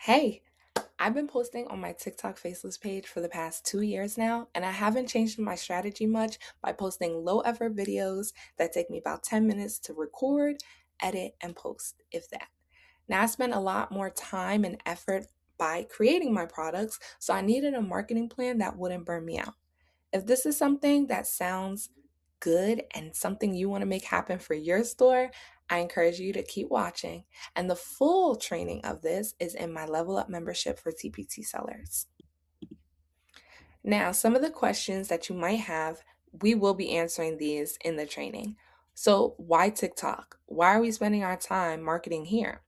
Hey, I've been posting on my TikTok Faceless page for the past 2 years now, and I haven't changed my strategy much by posting low effort videos that take me about 10 minutes to record, edit, and post, if that. Now, I spend a lot more time and effort by creating my products, so I needed a marketing plan that wouldn't burn me out. If this is something that sounds good and something you want to make happen for your store, I encourage you to keep watching. And the full training of this is in my Level Up membership for TPT sellers. Now, some of the questions that you might have, we will be answering these in the training. So, why TikTok? Why are we spending our time marketing here?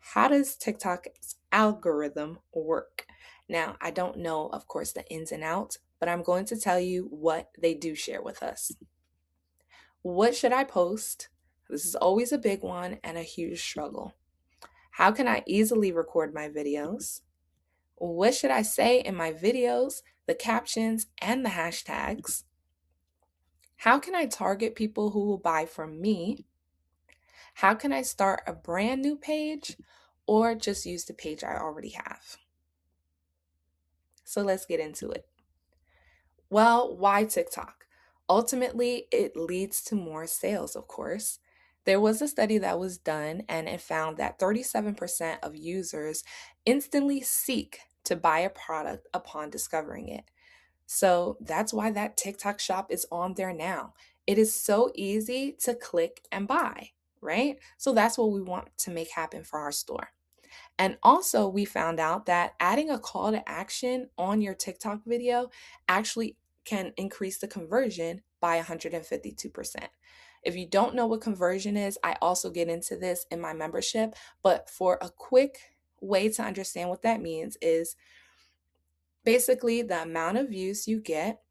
How does TikTok's algorithm work? Now, I don't know, of course, the ins and outs, but I'm going to tell you what they do share with us. What should I post? This is always a big one and a huge struggle. How can I easily record my videos? What should I say in my videos, the captions, and the hashtags? How can I target people who will buy from me? How can I start a brand new page or just use the page I already have? So let's get into it. Well, why TikTok? Ultimately, it leads to more sales, of course. There was a study that was done and it found that 37% of users instantly seek to buy a product upon discovering it. So that's why that TikTok shop is on there now. It is so easy to click and buy, right? So that's what we want to make happen for our store. And also, we found out that adding a call to action on your TikTok video actually can increase the conversion by 152%. If you don't know what conversion is, I also get into this in my membership. But for a quick way to understand what that means, is basically the amount of views you get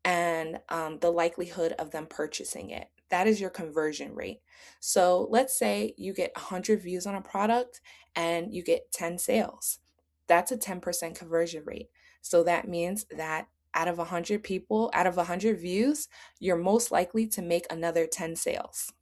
and the likelihood of them purchasing it. That is your conversion rate. So let's say you get 100 views on a product and you get 10 sales. That's a 10% conversion rate. So that means that out of 100 people, out of 100 views, you're most likely to make another 10 sales.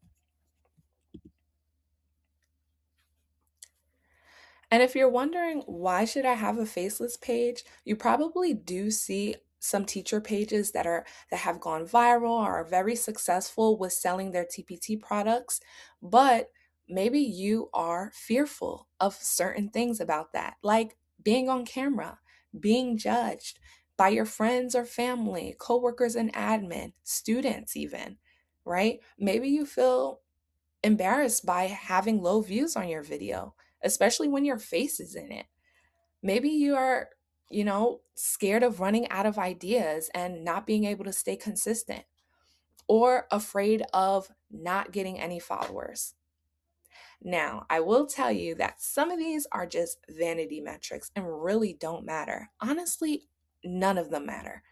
And if you're wondering why should I have a faceless page, you probably do see some teacher pages that have gone viral or are very successful with selling their TPT products, but maybe you are fearful of certain things about that, like being on camera, being judged by your friends or family, coworkers and admin, students even, right? Maybe you feel embarrassed by having low views on your video, especially when your face is in it. Maybe you are, scared of running out of ideas and not being able to stay consistent, or afraid of not getting any followers. Now, I will tell you that some of these are just vanity metrics and really don't matter. Honestly, none of them matter.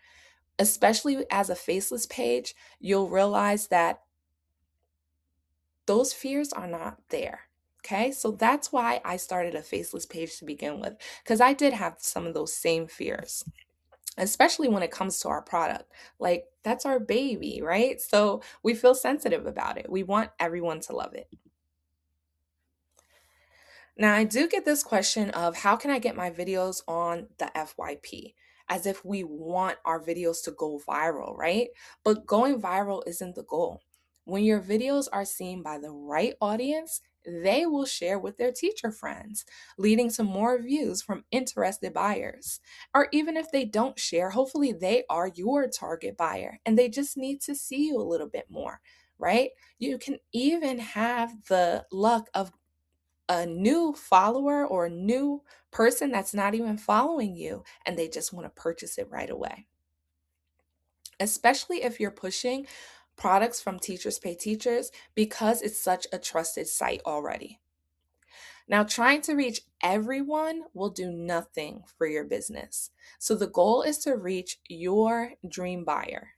Especially as a faceless page, you'll realize that those fears are not there. Okay, so that's why I started a faceless page to begin with, because I did have some of those same fears, especially when it comes to our product. Like, that's our baby, right? So we feel sensitive about it. We want everyone to love it. Now, I do get this question of how can I get my videos on the FYP? As if we want our videos to go viral, right? But going viral isn't the goal. When your videos are seen by the right audience, they will share with their teacher friends, leading to more views from interested buyers. Or even if they don't share, hopefully they are your target buyer and they just need to see you a little bit more, right? You can even have the luck of a new follower or a new person that's not even following you and they just want to purchase it right away. Especially if you're pushing products from Teachers Pay Teachers, because it's such a trusted site already. Now, trying to reach everyone will do nothing for your business. So the goal is to reach your dream buyer.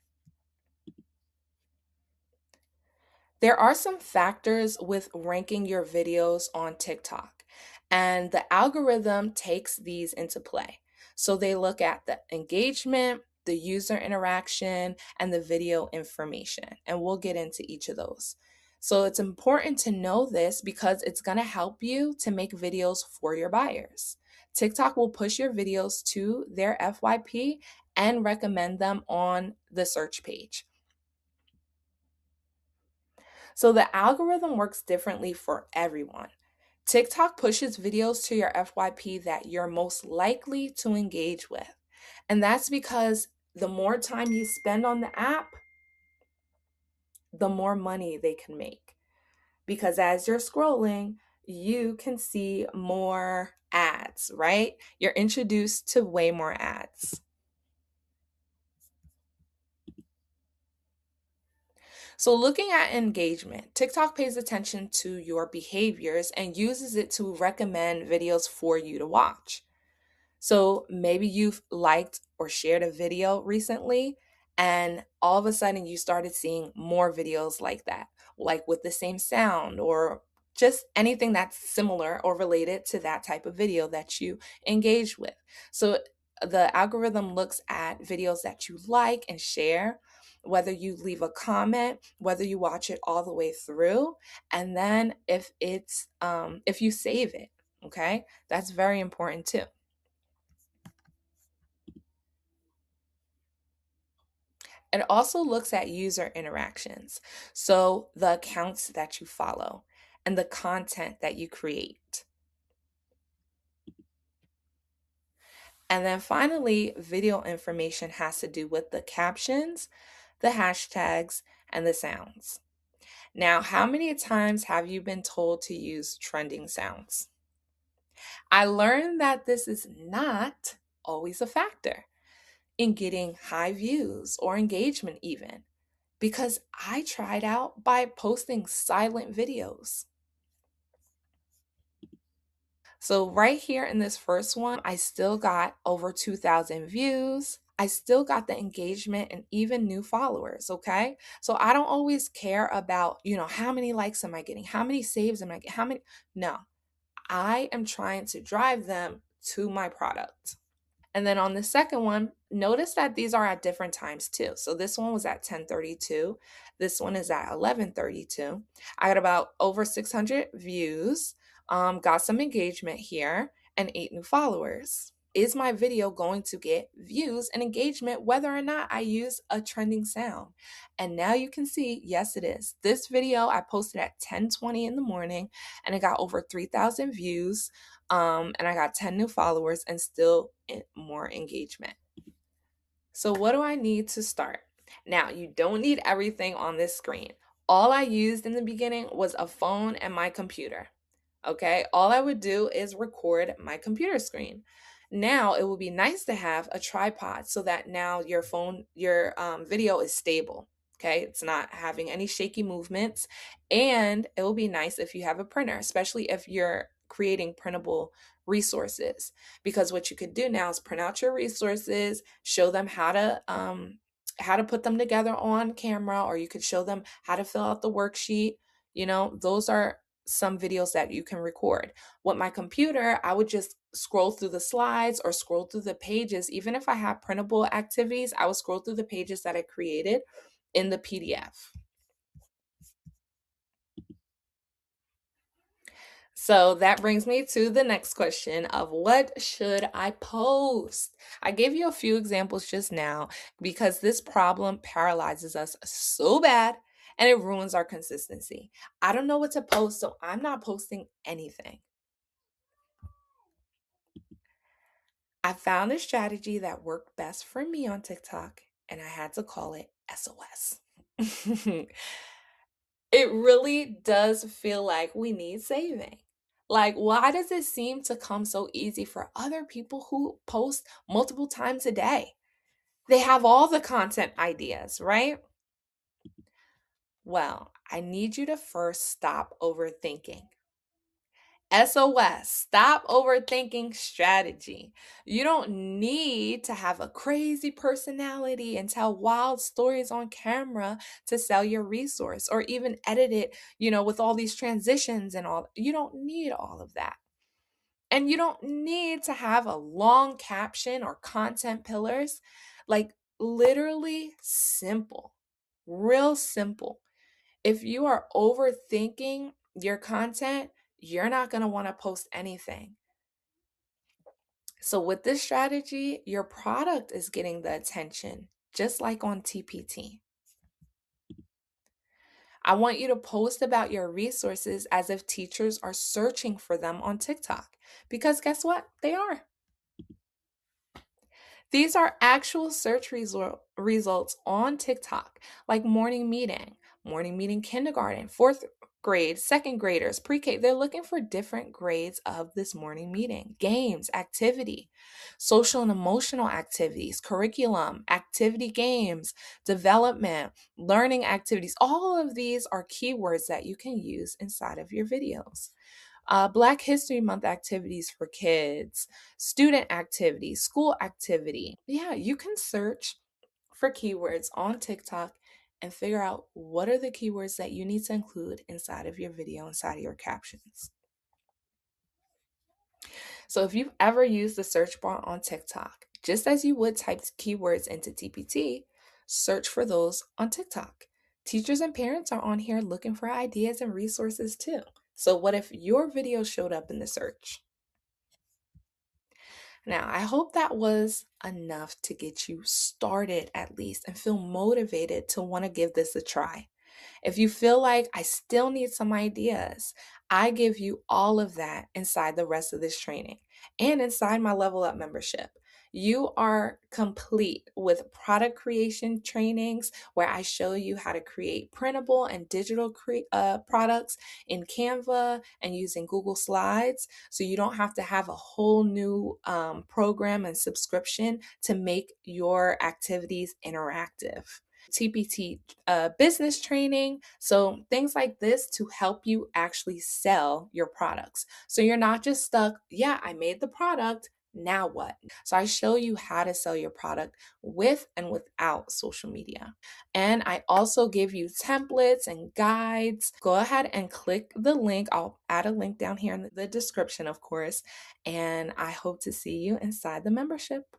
There are some factors with ranking your videos on TikTok, and the algorithm takes these into play. So they look at the engagement, the user interaction, and the video information, and we'll get into each of those. So it's important to know this because it's going to help you to make videos for your buyers. TikTok will push your videos to their FYP and recommend them on the search page. So the algorithm works differently for everyone. TikTok pushes videos to your FYP that you're most likely to engage with. And that's because the more time you spend on the app, the more money they can make. Because as you're scrolling, you can see more ads, right? You're introduced to way more ads. So, looking at engagement, TikTok pays attention to your behaviors and uses it to recommend videos for you to watch. So maybe you've liked or shared a video recently, and all of a sudden you started seeing more videos like that, like with the same sound or just anything that's similar or related to that type of video that you engage with. So the algorithm looks at videos that you like and share, whether you leave a comment, whether you watch it all the way through, and then if you save it, okay? That's very important too. It also looks at user interactions, so the accounts that you follow and the content that you create. And then finally, video information has to do with the captions, the hashtags, and the sounds. Now, how many times have you been told to use trending sounds? I learned that this is not always a factor in getting high views or engagement, even because I tried out by posting silent videos. So, right here in this first one, I still got over 2,000 views. I still got the engagement and even new followers. Okay. So, I don't always care about, how many likes am I getting? How many saves am I getting? How many? No, I am trying to drive them to my product. And then on the second one, notice that these are at different times too. So this one was at 10:32. This one is at 11:32. I got about over 600 views, got some engagement here, and 8 new followers. Is my video going to get views and engagement whether or not I use a trending sound? And now you can see, yes, it is. This video I posted at 10:20 in the morning and it got over 3,000 views, and I got 10 new followers and still more engagement. So, what do I need to start? Now, you don't need everything on this screen. All I used in the beginning was a phone and my computer. Okay, all I would do is record my computer screen. Now, it would be nice to have a tripod so that now your video is stable. Okay, it's not having any shaky movements. And it will be nice if you have a printer, especially if you're creating printable resources, because what you could do now is print out your resources, show them how to put them together on camera, or you could show them how to fill out the worksheet. Those are some videos that you can record. With my computer, I would just scroll through the slides or scroll through the pages. Even if I have printable activities, I would scroll through the pages that I created in the PDF. So that brings me to the next question of what should I post? I gave you a few examples just now because this problem paralyzes us so bad and it ruins our consistency. I don't know what to post, so I'm not posting anything. I found a strategy that worked best for me on TikTok and I had to call it SOS. It really does feel like we need saving. Like, why does it seem to come so easy for other people who post multiple times a day? They have all the content ideas, right? Well, I need you to first stop overthinking. SOS, stop overthinking strategy. You don't need to have a crazy personality and tell wild stories on camera to sell your resource or even edit it, with all these transitions and all. You don't need all of that. And you don't need to have a long caption or content pillars. Like, literally simple, real simple. If you are overthinking your content, you're not going to want to post anything. So, with this strategy, your product is getting the attention, just like on TPT. I want you to post about your resources as if teachers are searching for them on TikTok. Because guess what? They are. These are actual search results on TikTok, like morning meeting kindergarten, fourth grade, second graders, pre K. They're looking for different grades of this morning meeting, games, activity, social and emotional activities, curriculum, activity games, development, learning activities. All of these are keywords that you can use inside of your videos. Black History Month activities for kids, student activities, school activity. Yeah, you can search for keywords on TikTok and figure out what are the keywords that you need to include inside of your video, inside of your captions. So if you've ever used the search bar on TikTok, just as you would type keywords into TPT, search for those on TikTok. Teachers and parents are on here looking for ideas and resources too. So, what if your video showed up in the search? Now, I hope that was enough to get you started at least and feel motivated to want to give this a try. If you feel like I still need some ideas, I give you all of that inside the rest of this training and inside my Level Up membership. You are complete with product creation trainings where I show you how to create printable and digital products in Canva and using Google Slides. So you don't have to have a whole new program and subscription to make your activities interactive. TPT business training. So, things like this to help you actually sell your products. So, you're not just stuck, yeah, I made the product. Now what? So, I show you how to sell your product with and without social media. And I also give you templates and guides. Go ahead and click the link. I'll add a link down here in the description, of course. And I hope to see you inside the membership.